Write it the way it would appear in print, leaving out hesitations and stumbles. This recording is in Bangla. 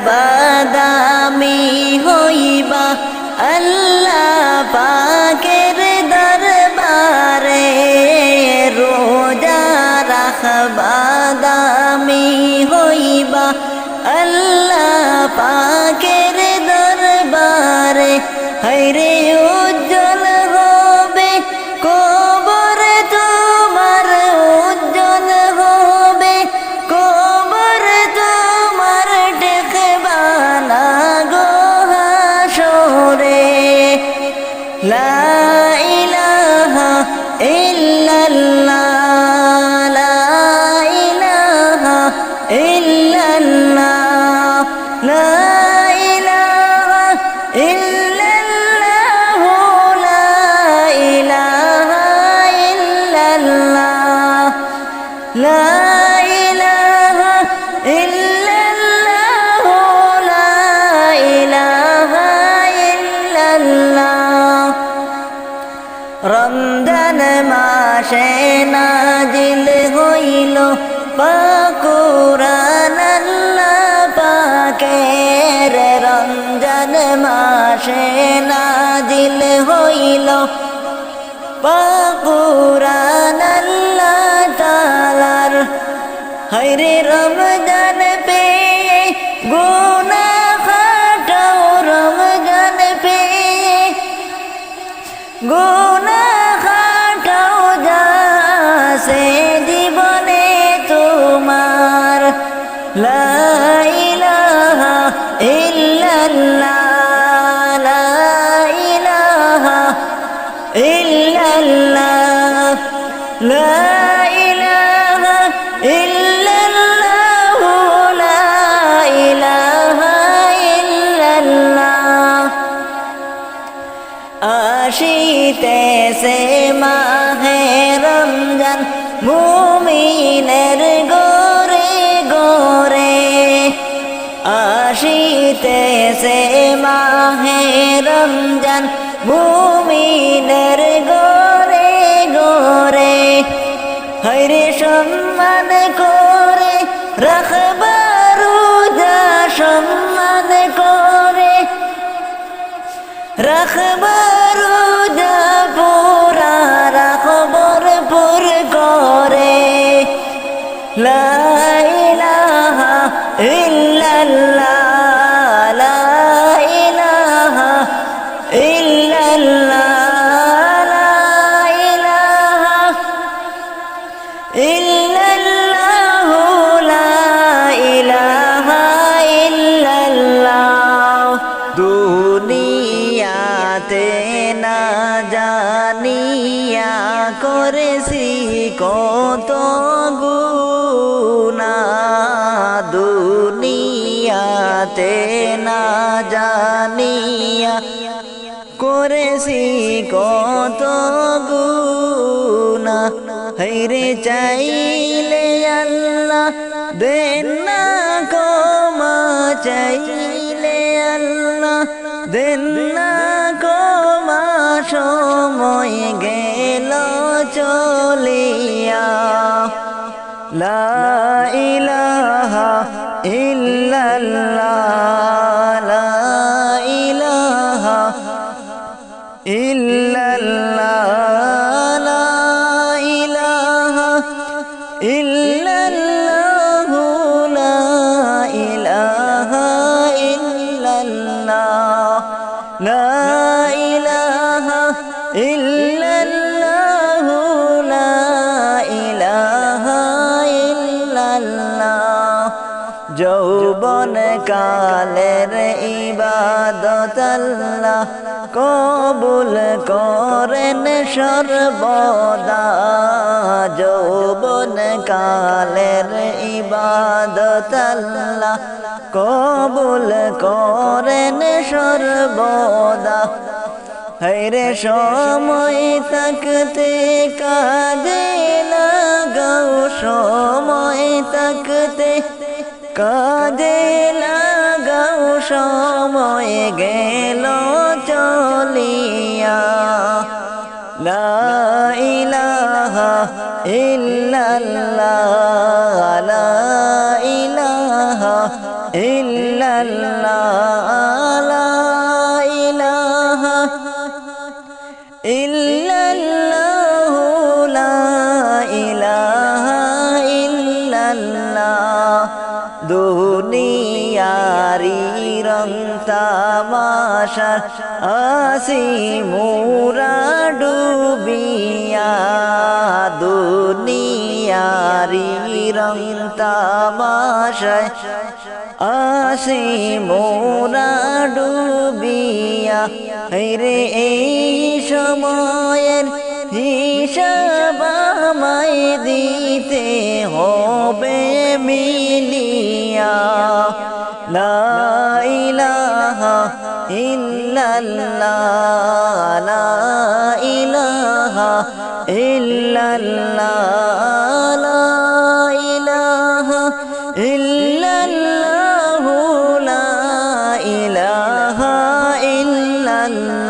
বাদামি হইবা আল্লাহ পাকের দরবারে রোজা রাখবা দামি হইবা আল্লাহ পাকের দরবারে হায়রে উজ্জ্বল হবে কবর তোমার উজ্জ্বল হবে কবর তোমার দেখবা না গো হাসরে লা ইলাহা ইল্লাল্লাহ লা ইলাহা ইল্লাল্লাহ লা ইলাহা ইল্লাল্লাহ লা ইলাহা ইল্লাল্লাহ লা ইলাহা ইল্লাল্লাহ লা ইলাহা ইল্লাল্লাহ রমজান মাসে নাজিল হইল কুরআন আল্লাহ পাকের রমজান মাসে নাজিল হইল কুরআন আল্লাহ তাআলার হায়রে রমজান পেয়ে গুনাহ খাটাও রমজান পেয়ে গুনাহ খাটাও যাসে জীবনে তোমার লা ইলাহা ইল্লাল্লাহ লা ইলাহা ইল্লাল্লাহ লা ইলাহা ইল্লাল্লাহ লা ইলাহা ইল্লাল্লাহ আসিতেছে মাহে রমজান মুমিনের গোরে গোরে আসিতেছে মাহে রমজান মুমিনের গোরে গোরে হায়রে সম্মান করে রাখবা রোজা সম্মান করে রাখবা রোজা পুরা রাখবর পুর করে লা ইলাহা ইল্লাল্লাহ লা ইলাহা ইল্লাল্লাহ লা ইলাহা ইল্লাল্লাহ লা ইলাহা ইল্লাল্লাহ দুনিয়াতে না জানিয়া করেছি কত গুনাহ দুনিয়াতে না জানিয়া করেছি কত গুনাহ হায়রে চাইলে আল্লাহ দেন না ক্ষমা চাইলে আল্লাহ দেন না ক্ষমা সময় গেল চলিয়া লা ইলাহা ইল্লাল্লাহ লা ইলাহা ইল্লাল্লাহ লা ইলাহা ইল্লাল্লাহ লা ইলাহা ইল্লাল্লাহ লা ইলাহা ইল্লাল্লাহ লা ইলাহা ইল্লাল্লাহ যৌবন কালের ইবাদত আল্লাহ কবুল করেন সর্বদা যৌবন কালের ইবাদত আল্লাহ কবুল করেন সর্বদা হায়রে সময় থাকতে কাজে লাগাও সময় থাকতে কাজে লাগাও সময় গেল চলিয়া লা ইলাহা ইল্লাল্লাহ লা ইলাহা ইল্লাল্লাহ লা ইলাহা ইল্লাল্লাহু লা ইলাহা ইল্লাল্লাহ দুনিয়ারি রং তামাশার আসি মোরা ডুবিয়া দুনিয়ারি রং তামাশায় আসি মোরা ডুবিয়া রে এই সময়ের হিসাব আমায় দিতে হবে মিলিয়া লা ইলাহা ইল্লাল্লাহ লা ইলাহা ইল্লাল্লাহ লা ইলাহা ইল্লাল্লাহু লা ইলাহা ইল্লাল্লাহ